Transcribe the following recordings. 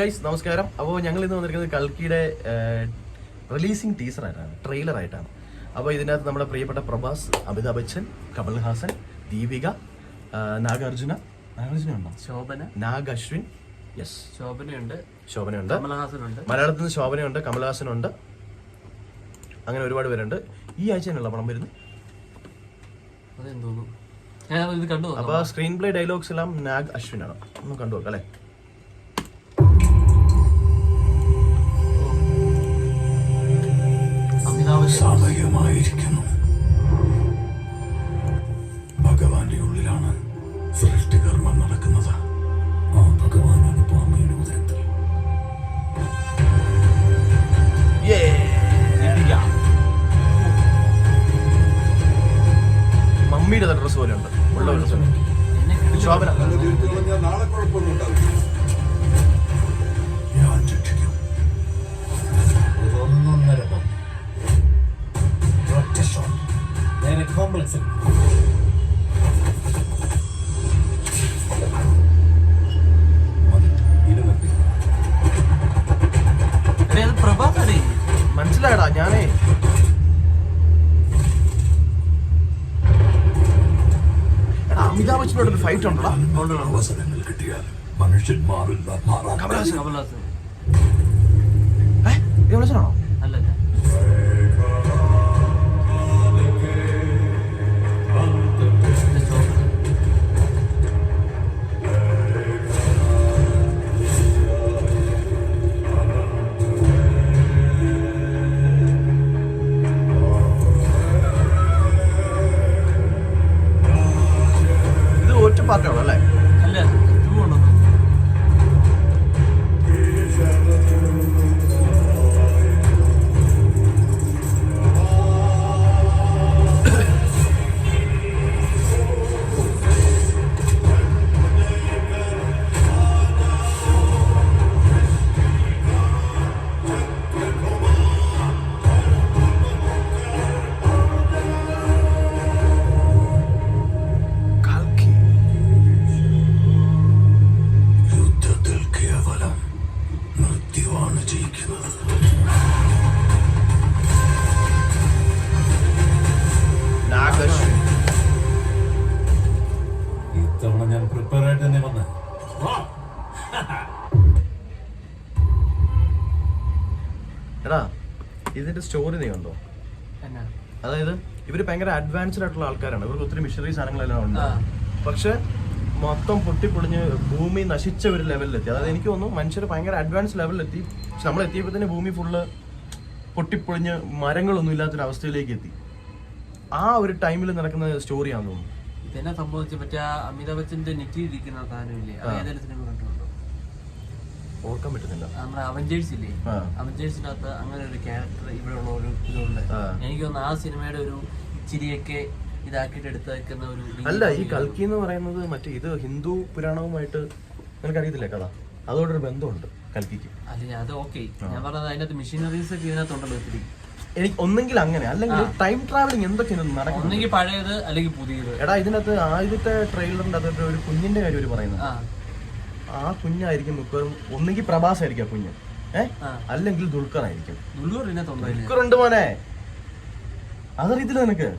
Guys നമസ്കാരം. അപ്പോൾ ഞങ്ങൾ ഇന്ന് വന്നിരിക്കുന്നത് കൽക്കിയുടെ റിലീസിംഗ് ടീസറായിട്ടാണ്, ട്രെയിലറായിട്ടാണ്. അപ്പോൾ ഇതിനകത്ത് നമ്മുടെ പ്രിയപ്പെട്ട പ്രഭാസ്, അമിതാഭ് ബച്ചൻ, കമൽ ഹാസൻ, ദീപിക, നാഗാർജുന ഉണ്ടോ, ശോഭന, നാഗ് അശ്വിൻ, യെസ് ശോഭനയുണ്ട്, കമൽഹാസനുണ്ട്, മലയാളത്തിൽ നിന്ന് ശോഭനയുണ്ട്, കമൽഹാസനുണ്ട്, അങ്ങനെ ഒരുപാട് പേരുണ്ട്. ഈ ആഴ്ചയാണല്ലോ പടം വരുന്നത്. അപ്പോൾ സ്ക്രീൻ പ്ലേ ഡയലോഗ്സ് എല്ലാം നാഗ് അശ്വിനാണ്. ഒന്ന് കണ്ടു നോക്കാം അല്ലേ? സമയമായിരിക്കുന്നു. ഭഗവാന്റെ ഉള്ളിലാണ് സൃഷ്ടികർമ്മം നടക്കുന്നത്. ആ ഭഗവാനാണ് പാമ്പയുടെ ഉദരത്തിൽ. മമ്മിയുടെ ഡ്രസ് പോലെ ഉണ്ട്, ഉള്ള ഒരു ഡ്രസ്. ശോഭന ഞാൻ രക്ഷിക്കും. മനസ്സിലായടാ ഞാനേ. അമിതാഭ് ബച്ചനോട് ഫൈറ്റ് ഉണ്ടോ? അവസരങ്ങൾ കിട്ടിയാൽ മനുഷ്യൻ മാറില്ല. കമൽഹാസനാണോ? അല്ലല്ല, ഇത് ഒറ്റ പാർട്ടാണോ അല്ലേ? അല്ല, 2 ഉണ്ടെന്ന്. യുദ്ധത്തിൽ കേവലം മൃത്യുവാണ് ജയിക്കുന്നത്. ഇത്തവണ ഞാൻ പ്രിപ്പയർ ആയിട്ട് തന്നെ വന്നേ. എടാ ഇതിന്റെ സ്റ്റോറി നീ കണ്ടോ? എന്നാ? അതായത് ഇവര് ഭയങ്കര അഡ്വാൻസ്ഡ് ആയിട്ടുള്ള ആൾക്കാരാണ്. ഇവർക്ക് ഒത്തിരി മിഷനറി സാധനങ്ങളെല്ലാം ഉണ്ട്. ആ. പക്ഷെ മൊത്തം പൊട്ടിപ്പൊളിഞ്ഞ് ഭൂമി നശിച്ച ഒരു ലെവലിലെത്തി. അതായത് എനിക്ക് തോന്നുന്നു മനുഷ്യർ ഭയങ്കര അഡ്വാൻസ് ലെവലിലെത്തി. പക്ഷെ നമ്മൾ എത്തിയപ്പോൾ തന്നെ ഭൂമി ഫുള്ള് പൊട്ടിപ്പൊളിഞ്ഞ് മരങ്ങളൊന്നും ഇല്ലാത്തൊരു അവസ്ഥയിലേക്ക് എത്തി. ആ ഒരു ടൈമിൽ നടക്കുന്ന സ്റ്റോറിയാണെന്ന് തോന്നുന്നു. ഇതെന്നെ സംഭവിച്ച മറ്റേ അമിതാഭ് ബച്ചന്റെ നെറ്റിയിരിക്കുന്ന സാധനമില്ലേ, അത് ഏതെങ്കിലും സിനിമ കണ്ടിട്ടുണ്ടോ? ഓർക്കാൻ പറ്റുന്നില്ല. നമ്മുടെ അവഞ്ചേഴ്സ് ഇല്ലേ, ആ. അവഞ്ചേഴ്സിനകത്ത് അങ്ങനെ ഒരു ക്യാരക്ടർ ഇവിടെ ഉള്ള ഒരു ഇതുണ്ട്. എനിക്ക് തോന്നുന്നു ആ സിനിമയുടെ ഒരു ഇച്ചിരിയൊക്കെ ഇതാക്കിയിട്ട് എടുത്തേക്കുന്ന ഒരു അല്ല, ഈ കൽക്കി എന്ന് പറയുന്നത് മറ്റേ ഇത് ഹിന്ദു പുരാണവുമായിട്ട് നിനക്കറിയത്തില്ലേ കഥ? അതോടൊരു ബന്ധമുണ്ട് കൽക്കിക്ക്. അല്ല, അത് ഓക്കെ. ഞാൻ പറഞ്ഞത് അതിനകത്ത് മെഷീനറീസ് ഒക്കെ ഇതിനകത്തുണ്ടല്ലോ ഒത്തിരി. എനിക്ക് ഒന്നെങ്കിൽ അങ്ങനെ, അല്ലെങ്കിൽ ടൈം ട്രാവലിംഗ് എന്തൊക്കെയാണ് നടക്കുന്നത്. ഒന്നെങ്കിൽ പഴയത് അല്ലെങ്കിൽ പുതിയത്. എടാ ഇതിനകത്ത് ആദ്യത്തെ ട്രെയിലറിന്റെ അകത്ത് ഒരു കുഞ്ഞിന്റെ കാര്യം ഒരു പറയുന്നത്. ആ കുഞ്ഞായിരിക്കും മിക്കവാറും ഒന്നെങ്കിൽ പ്രഭാസ് ആയിരിക്കും ആ കുഞ്ഞ്, അല്ലെങ്കിൽ ദുൽഖർ ആയിരിക്കും. ദുൽഖർ ഉണ്ട് മോനെ, അതറിയത്തില്ല നിനക്ക്?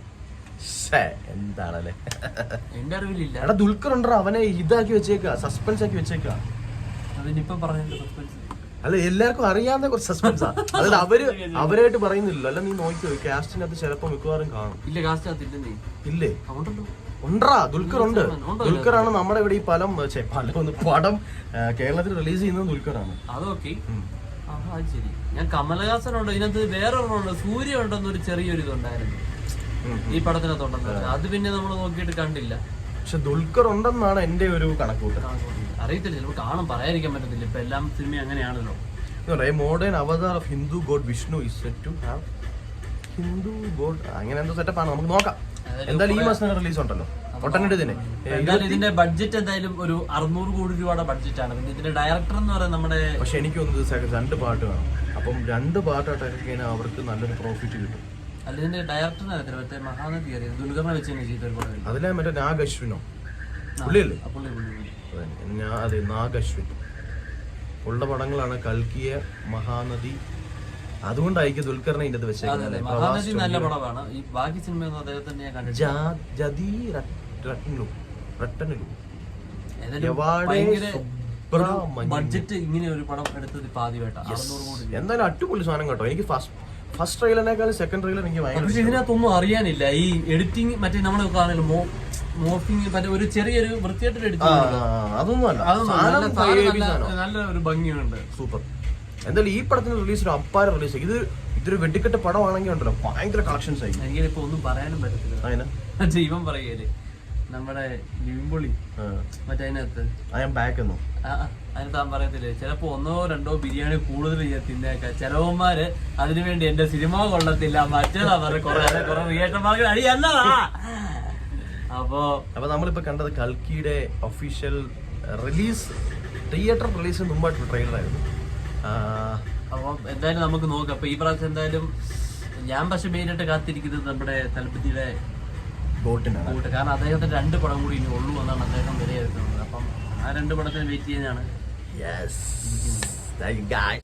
എന്താണല്ലേ എന്റെ അറിവിലില്ല. എടാ ദുൽഖർ ഉണ്ടോ, അവനെ ഇതാക്കി വെച്ചേക്ക, സസ്പെൻസ് ആക്കി വെച്ചേക്ക. അതിനിപ്പം പറഞ്ഞ സസ്പെൻസ് അല്ല, എല്ലാവർക്കും അറിയാവുന്ന കുറച്ച് സസ്പെൻസാ. അതായത് അവരായിട്ട് പറയുന്നില്ലല്ലോ. അല്ല നീ നോക്കിയോ, കാസ്റ്റിനകത്ത് ചിലപ്പോ മിക്കവാറും കാണും. ഇല്ല, കാസ്റ്റ് ഇല്ലേ? ഉണ്ടല്ലോ. ഉണ്ടറാ, ദുൽഖർ ഉണ്ട്. ദുൽഖറാണ് നമ്മുടെ ഇവിടെ ഈ പടം കേരളത്തിൽ റിലീസ് ചെയ്യുന്നത് ദുൽഖറാണ്. അതൊക്കെ ശരി. ഞാൻ കമലഹാസനുണ്ട് ഇതിനകത്ത്, വേറെ ഒരെണ്ണമുണ്ട്, സൂര്യ ഉണ്ടെന്നൊരു ചെറിയൊരു ഇതുണ്ടായിരുന്നു ഈ പടത്തിനകത്തുണ്ടെന്ന്. അത് പിന്നെ നമ്മൾ നോക്കിയിട്ട് കണ്ടില്ല. പക്ഷെ ദുൽഖർ ഉണ്ടെന്നാണ് എന്റെ ഒരു കണക്കൂട്ട്. അറിയത്തില്ല, ചിലപ്പോൾ കാണും, പറയാതിരിക്കാൻ പറ്റത്തില്ല. ഇപ്പൊ എല്ലാം സിനിമ അങ്ങനെയാണല്ലോ. Modern avatar of Hindu god Vishnu is set to have Hindu god, അങ്ങനെ എന്തോ സെറ്റപ്പാണ്. നമുക്ക് നോക്കാം. എന്തായാലും ഈ മാസം റിലീസ് ഉണ്ടല്ലോ ഒട്ടനവധി തന്നെ. ഇതിന്റെ ബഡ്ജറ്റ് എന്തായാലും ഒരു 600 കോടി രൂപയുടെ ബഡ്ജറ്റാണ്. പിന്നെ ഇതിന്റെ ഡയറക്ടർ എന്ന് പറയുന്നത് നമ്മുടെ. പക്ഷെ എനിക്ക് തോന്നുന്നത് 2 പാട്ട് വേണം. അപ്പം 2 പാട്ടായിട്ടൊക്കെ അവർക്ക് നല്ലൊരു പ്രോഫിറ്റ് കിട്ടും. അല്ല, ഇതിന്റെ ഡയറക്ടറിനെ അറിയത്തില്ല, മറ്റേ മഹാനദി അറിയാം, ദുൽഖറിനെ വെച്ച് തന്നെ ചെയ്ത ഒരുപാട്. അതിലെ മറ്റേ നാഗ് അശ്വിനോ പുള്ളിയല്ലേ? പുള്ളി അതെ, നാഗ് അശ്വിൻ. ഉള്ള പടങ്ങളാണ്. കൽക്കിയെ, മഹാനദി, അതുകൊണ്ടായിരിക്കും ദുൽഖറിനെ ഇതിന്റെ വെച്ചേക്കുന്നത്. മഹാനദി നല്ല പടമാണ്. ഈ ബാക്കി സിനിമയൊന്നും അദ്ദേഹത്തിന്റെ ഞാൻ കണ്ടിട്ടില്ല. ബഡ്ജറ്റ് ഇങ്ങനെ ഒരു പടം എടുത്തത് പാതിവേട്ട 600 കോടി. എന്തായാലും അടിപൊളി സാധനം കേട്ടോ. എനിക്ക് ഫസ്റ്റ് ട്രെയിലറിനേക്കാളും സെക്കൻഡ് ട്രെയിലർ എനിക്ക് ഭയങ്കര. പക്ഷെ ഇതിനകത്തൊന്നും അറിയാനില്ല. ഈ എഡിറ്റിംഗ് മറ്റേ നമ്മളെ കാണുമല്ലോ മോർഫിംഗ്, മറ്റേ ഒരു ചെറിയൊരു വൃത്തിയായിട്ടൊരു എഡിറ്റിംഗ്, അതൊന്നും അല്ല. നല്ല ഒരു ഭംഗിയുണ്ട്. സൂപ്പർ. എന്തായാലും ഈ പടത്തിന് റിലീസ് അപ്പാര റിലീസ്. ഇതൊരു വെടിക്കെട്ട് പടമാണെങ്കിൽ ഉണ്ടല്ലോ ഭയങ്കര കളക്ഷൻസ് ആയി. എനിക്കിപ്പോ ഒന്നും പറയാനും പറ്റത്തില്ല. മറ്റേ ഇവൻ പറയല്ലേ നമ്മുടെ ലിംബുളി, മറ്റേ അതിനകത്ത് അതിന് താൻ പറയത്തില്ലേ, ചിലപ്പോ 1-2 ബിരിയാണി കൂടുതൽ തിന്നേക്ക ചിലവന്മാര് അതിനുവേണ്ടി എന്റെ സിനിമ കൊള്ളത്തില്ല മറ്റേതാ പറഞ്ഞ കുറെ റിയേറ്റർമാർക്ക് അടി എന്നതാ. അപ്പൊ നമ്മളിപ്പോ കണ്ടത് കൽക്കിയുടെ ഒഫീഷ്യൽ റിലീസ്, തിയേറ്റർ റിലീസിന് മുമ്പായിട്ടുള്ള ട്രെയിലർ ആയിരുന്നു. അപ്പൊ എന്തായാലും നമുക്ക് നോക്കാം. അപ്പൊ ഈ പ്രാവശ്യം എന്തായാലും ഞാൻ പക്ഷെ മെയിനായിട്ട് കാത്തിരിക്കുന്നത് നമ്മുടെ തലപ്പത്തിയുടെ ബോട്ട്. കാരണം അദ്ദേഹത്തിന്റെ 2 പടം കൂടി ഇനി ഉള്ളൂ എന്നാണ് അദ്ദേഹം വിലയിരുത്തുന്നത്. അപ്പം ആ 2 പടത്തിന് വെയിറ്റ് ചെയ്യാനാണ്.